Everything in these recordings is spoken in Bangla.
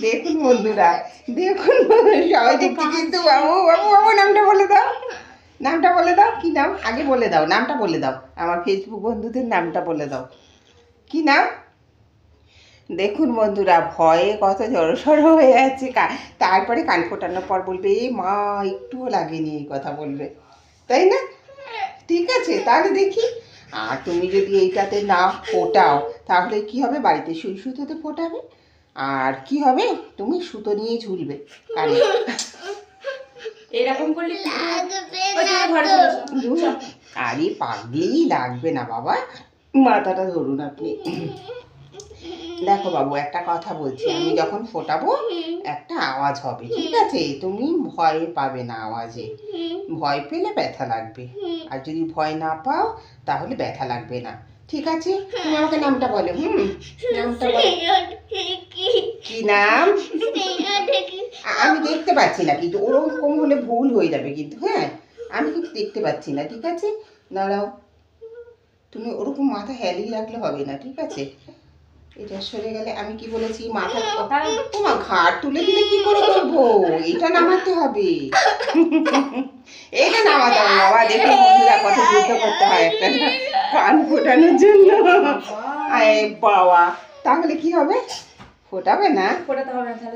দেখুন বন্ধুরা, দেখুন সবাই দেখছি কিন্তু বাবু বাবু বাবু নামটা বলে দাও, নামটা বলে দাও, কি নাম আগে বলে দাও, নামটা বলে দাও, আমার ফেসবুক বন্ধুদের নামটা বলে দাও, কি নাম? দেখুন বন্ধুরা, ভয়ে কত জড়সড় হয়ে আছে, তারপরে কান ফোটানোর পর বলবে এ মা একটুও লাগেনি, এই কথা বলবে, তাই না? ঠিক আছে, তাহলে দেখি। আর তুমি যদি এইটাতে না ফোটাও তাহলে কি হবে, বাড়িতে সুই সুতোতে ফোটাবে, আর কি হবে, তুমি সুতো নিয়ে ঝুলবে কানে। এরকম করলে আরে পাগলি লাগবে না বাবা, মাথাটা ধরুন আপনি। দেখো বাবু, একটা কথা বলছি, আমি যখন ফোটাবো একটা আওয়াজ হবে, ঠিক আছে? তুমি ভয় পাবে না আওয়াজে, ভয় পেলে ব্যথা লাগবে, আর যদি ভয় না পাও তাহলে ব্যথা লাগবে না, ঠিক আছে? তুমি আমাকে নামটা বলো। নামটা বলো, কি নাম? আমি দেখতে পাচ্ছি না কিন্তু, ওরকম হলে ভুল হয়ে যাবে কিন্তু, হ্যাঁ আমি কিন্তু দেখতে পাচ্ছি না, ঠিক আছে? দাঁড়াও, তুমি ওরকম মাথা হেলিয়ে রাখলে হবে না, ঠিক আছে? এটা সরে গেলে, আমি কি বলেছি, মাথা তোমার ঘাড় তুলে দিলে কি করে করবো, এটা নামাতে হবে, এটা নামাতে হবে বাবা। দেখুন বন্ধুরা, কত যুদ্ধ করতে হয় একটা কান ফোটানোর জন্য। আরে বাবা, তাহলে কি হবে, ফোটাবে না?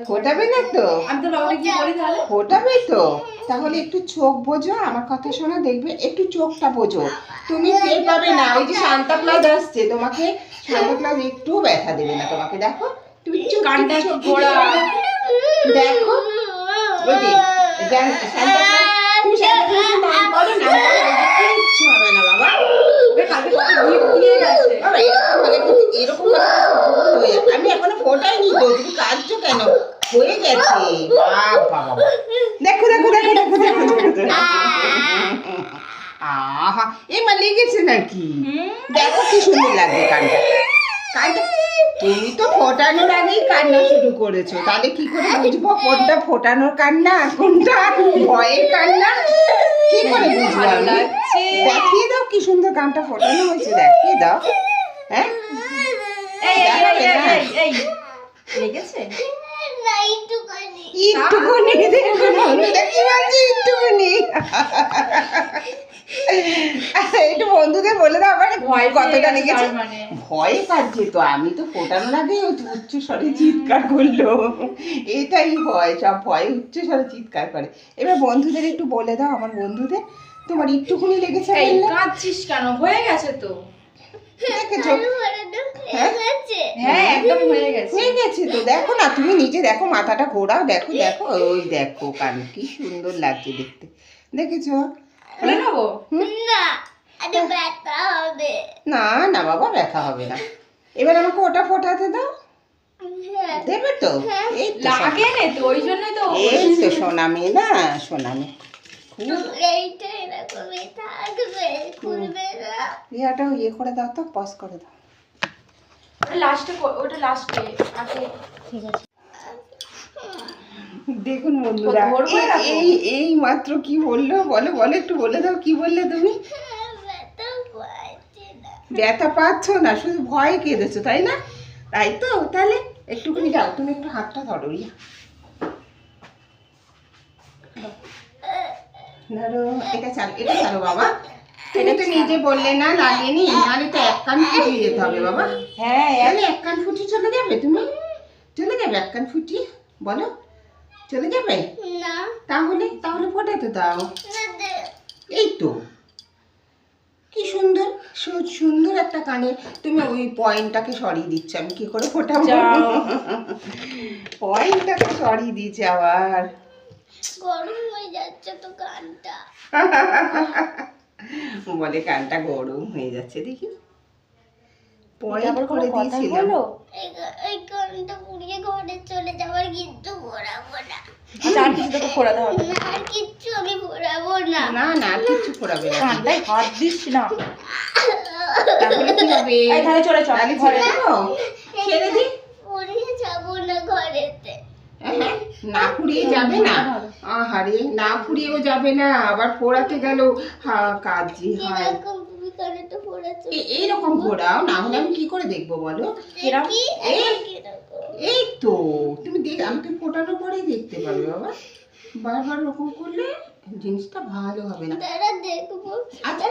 ফোটাবে না তো? ফোটাবে তো, তাহলে একটু চোখ বোঝো, আমার কথা শোনো, দেখবে একটু চোখটা বোঝো, তুমি টের পাবে না। ওই যে সান্তা ক্লজ আসছে, তোমাকে সান্তা ক্লজ একটু ব্যথা দেবে না তোমাকে, দেখো তুমি কানটা ঘোরা দেখো, ওই যে সান্তা ক্লজ, তুমি সান্তা ক্লজ নাম করো, নাম করো, কিচ্ছু হবে না বাবা। এরকম আমি এখনো ফোটাইনি তো, তুমি কাঁদছো কেন? হয়ে গেছে, বাবা দেখো দেখো দেখো দেখো দেখো দেখো, আহা এমা লেগেছে নাকি? দেখো কি সুন্দর লাগছে কানটা, কানটা তুমি তো ফোটানোর আগেই কান্না শুরু করেছো, তাহলে কি করে বুঝবো কোনটা ফোটানোর কান্না কোনটা ভয়ের কান্না? কি করে বুঝবো আমি? দেখিয়ে দাও কি সুন্দর কানটা ফোটানো হয়েছে, দেখিয়ে দাও। হ্যাঁ একটুখানি দেখুন, কি বলছি, একটুখানি একটু বন্ধুদের বলে দাও আমার ভয় কতটা লেগেছে। ভয় পাচ্ছে তো, আমি তো ফোটানোর আগে উচ্চ স্বরে চিৎকার করলো, এটাই ভয়, সব ভয়ে উচ্চ স্বরে চিৎকার করে। এবার বন্ধুদের একটু বলে দাও, আমার বন্ধুদের, তোমার একটুখানি লেগেছে, কাঁদছিস কেন? হয়ে গেছে তো, হয়ে গেছে তো, দেখো না তুমি নিজে দেখো, মাথাটা ঘোরাও, দেখো দেখো, ওই দেখো কান কি সুন্দর লাগছে দেখতে, দেখেছো? না না বাবা, ব্যথা হবে না। এবার আমাকে ওটা ফোটাতে দাও, দেবে তো? এই তো লাগে না তো, ওই জন্যই তো, এই তো সোনা মেয়ে না, সোনা মেয়ে, ইয়েটা ইয়ে করে দাও তো, পজ করে দাও। দেখুন বন্ধুরা, এই মাত্র কি বললো, বলো বলো একটু বলে দাও, কি বললে তুমি? ব্যথা পাচ্ছ না, শুধু ভয় কেঁদেছো, তাই না? তাই তো, তাহলে একটুখানি যাও, তুমি একটু হাতটা ধরো, ধরো, এটা চালো, এটা চালো বাবা, এটা তো নিজে বললে না লাগেনি, নাহলে তো এক কান ফুটিয়ে যেতে হবে বাবা। হ্যাঁ, এক কান ফুটিয়ে চলে যাবে, তুমি চলে যাবে এক কান ফুটিয়ে, বলো চলে যাবে না? তাহলে তাহলে ফোটাতে দাও, এই তো কি সুন্দর সুন্দর একটা কানে, তুমি ওই পয়েন্টটাকে সরিয়ে দিচ্ছ, আমি কি করে ফোটাবো, পয়েন্টটাকে সরিয়ে দিচ্ছে, আবার গরম হয়ে যাচ্ছে তো কানটা, বলে কানটা গরম হয়ে যাচ্ছে, দেখি পয়েন্ট করে দিয়েছিলাম, এই কানটা পুড়িয়ে ঘরে চলে যাওয়ার, কিন্তু ঘোরাবো না, আর কিছু তো ফোড়াতে হবে না, আর কিচ্ছু আমি ঘোরাবো না, না না আর কিচ্ছু ফোড়াবে না, কানটায় হাত দিস না, তাহলে কি হবে, তাহলে চলে চল ঘরে যাবো, ছেড়ে দি, পুড়িয়ে যাবো না ঘরেতে, না ফুরিয়ে যাবে না, আহারে না ফুরিয়েও যাবে না, আবার ফোড়াতে গেল কাজ, কিরকম তুমি কানেরটা পড়েছে। এইরকম ঘোরাও, না হলে আমি কি করে দেখবো বলো? কিরম? দেখি, এখন কিরকম? এই তো তুমি আমি তো ফোটানোর পরেই দেখতে পাবে বাবা। বারবার ওরকম করলে জিনিসটা ভালো হবে না। দাঁড়া দেখবো। আচ্ছা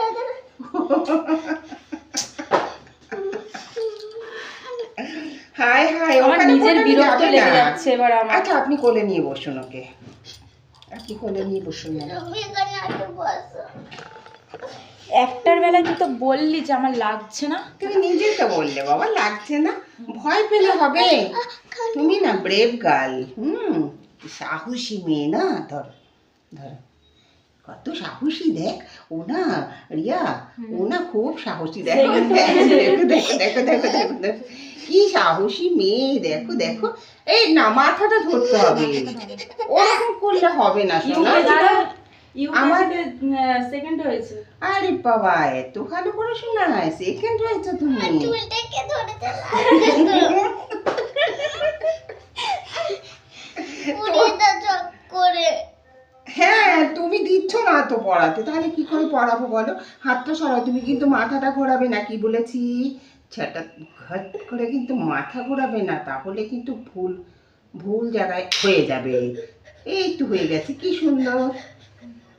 হাই হাই, আমার ওখানে নিজের ফোটানো বিরক্ত যাবে লেগে না। যাচ্ছে এবার আমার। আচ্ছা আপনি কোলে নিয়ে বসুন ওকে, আপনি কোলে নিয়ে বসুন না। তুমি এখানে আগে বসো। একটার বেলায় তুই তো বললি যে আমার লাগছে না। তুমি নিজে তো বললে বাবা লাগছে না, ভয় পেলে হবে। তুমি না ব্রেভ গার্ল, সাহসী মেয়ে না। ধরো ধরো, কত সাহসী দেখ ও না, রিয়া ও না খুব সাহসী। দেখো দেখো দেখো দেখো দেখো দেখো দেখো কি সাহসী মেয়ে, দেখো দেখো। এই না মাথাটা ধরতে হবে, ওরকম করলে হবে না শোনা। আমার সেকেন্ড হয়েছে। আরে বাবা এত ভালো পড়াশোনা, সেকেন্ড হয়েছে তুমি। চুলটাকে ধরেছে পুড়িয়ে দাও চক করে। হ্যাঁ তুমি দিচ্ছ না তো পড়াতে, তাহলে কি করে পড়াবো বলো? হাতটা সরাও, তুমি কিন্তু মাথাটা ঘোরাবে না, কি বলেছি? ছাটা ঘট করে কিন্তু মাথা ঘোরাবে না, তাহলে কিন্তু ভুল ভুল জায়গায় হয়ে যাবে। এই তো হয়ে গেছে, কি সুন্দর।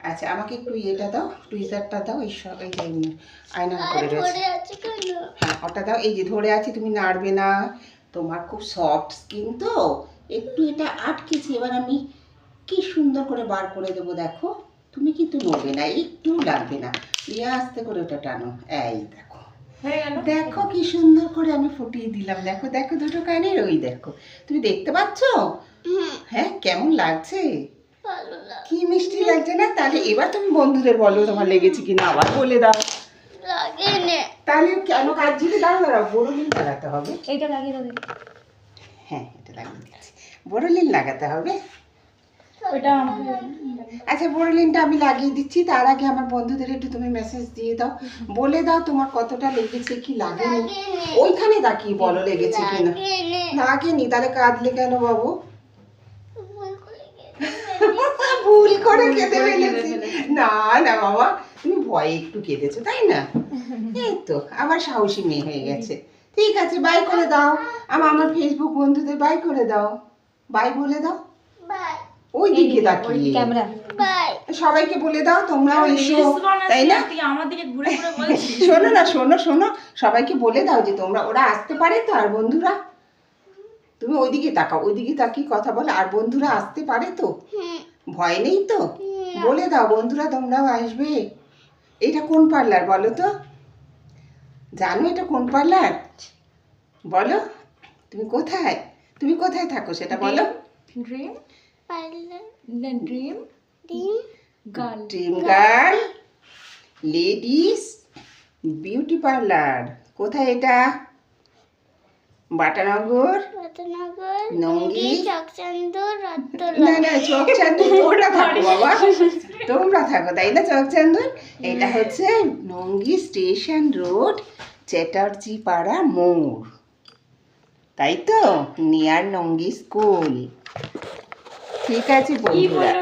আচ্ছা আমাকে একটু ইয়েটা দাও, টুইজারটা দাও, এই সব এই যে আয়না করে রয়েছে। ধরে আছে কেন? হ্যাঁ ওটা দাও, এই যে ধরে আছি, তুমি নাড়বে না। তোমার খুব সফট স্কিন তো, একটু এটা আটকেছি, এবার আমি কি সুন্দর করে বার করে দেবো দেখো। তুমি কিন্তু নড়বে না, একটু লাগবে না। দিয়ে আস্তে করে ওটা টানো, এই দেখো হয়ে গেল। দেখো কি সুন্দর করে আমি ফুটিয়ে দিলাম। দেখো দেখো দুটো কানের, ওই দেখো তুমি দেখতে পাচ্ছ? হ্যাঁ কেমন লাগছে? ভালো লাগে। কি মিষ্টি লাগছে না? তাহলে এবার তুমি বন্ধুদের বলো তোমার লেগেছে কিনা, আবার বলে দাও। লাগে না। তাহলে কেন কাজগুলি দাঁড়াও, বড়লিন লাগাতে হবে। এইটা লাগিয়ে দাও দেখি। হ্যাঁ এটা লাগিয়ে দিচ্ছি, বড়লিন লাগাতে হবে। ওইটা আমাকে আচ্ছা বড়লিনটা আমি লাগিয়ে দিচ্ছি, তার আগে আমার বন্ধুদের একটু তুমি মেসেজ দিয়ে দাও, বলে দাও তোমার কতটা লেগেছে কি লাগেনি। লাগে না। ওইখানে তাকিয়ে বলো লেগেছে কিনা। লাগে না। লাগেনি তাহলে কাঁদলে কেন বাবু? ভুল করে গেছি। ভুল করে কেঁদে ফেলেছি। না না বাবা, তুমি ভয়ে একটু কেঁদেছো তাই না? এই তো আবার সাহসী মেয়ে হয়ে গেছে। ঠিক আছে বাই করে দাও, আমার ফেসবুক বন্ধুদের বাই করে দাও, বাই বলে দাও। বাই ওই দিকে তাকিয়ে বাই। সবাইকে বলে দাও তোমরাও এসো, তাই না? তুই আমার দিকে ঘুরে ঘুরে বলছিস। শোনো না, শোনো শোনো, সবাইকে বলে দাও যে তোমরা, ওরা আসতে পারে তো, আর বন্ধুরা তুমি ওইদিকে তাকাও, ওইদিকে তাকিয়ে কথা বলো, আর বন্ধুরা আসতে পারে তো, ভয় নেই তো? বলে দাও বন্ধুরা তোমরাও আসবে। এটা কোন পার্লার বলো তো? জানো এটা কোন পার্লার বলো? তুমি কোথায় থাকো সেটা বলো। ড্রিম পার্লার ড্রিম ডিম girl. Dream girl ladies beauty parlour. কোথায় এটা? বাটানগর, রতনগর নঙ্গি, চকচন্দর না না চকচাঁদুর তোমরা থাকো বাবা, তোমরা থাকো তাই না চকচাঁদুর। এটা হচ্ছে নঙ্গি স্টেশন রোড, চ্যাটার্জি পাড়া মোড়, তাই তো, নিয়ার নঙ্গি স্কুল। ঠিক আছে বন্ধুরা।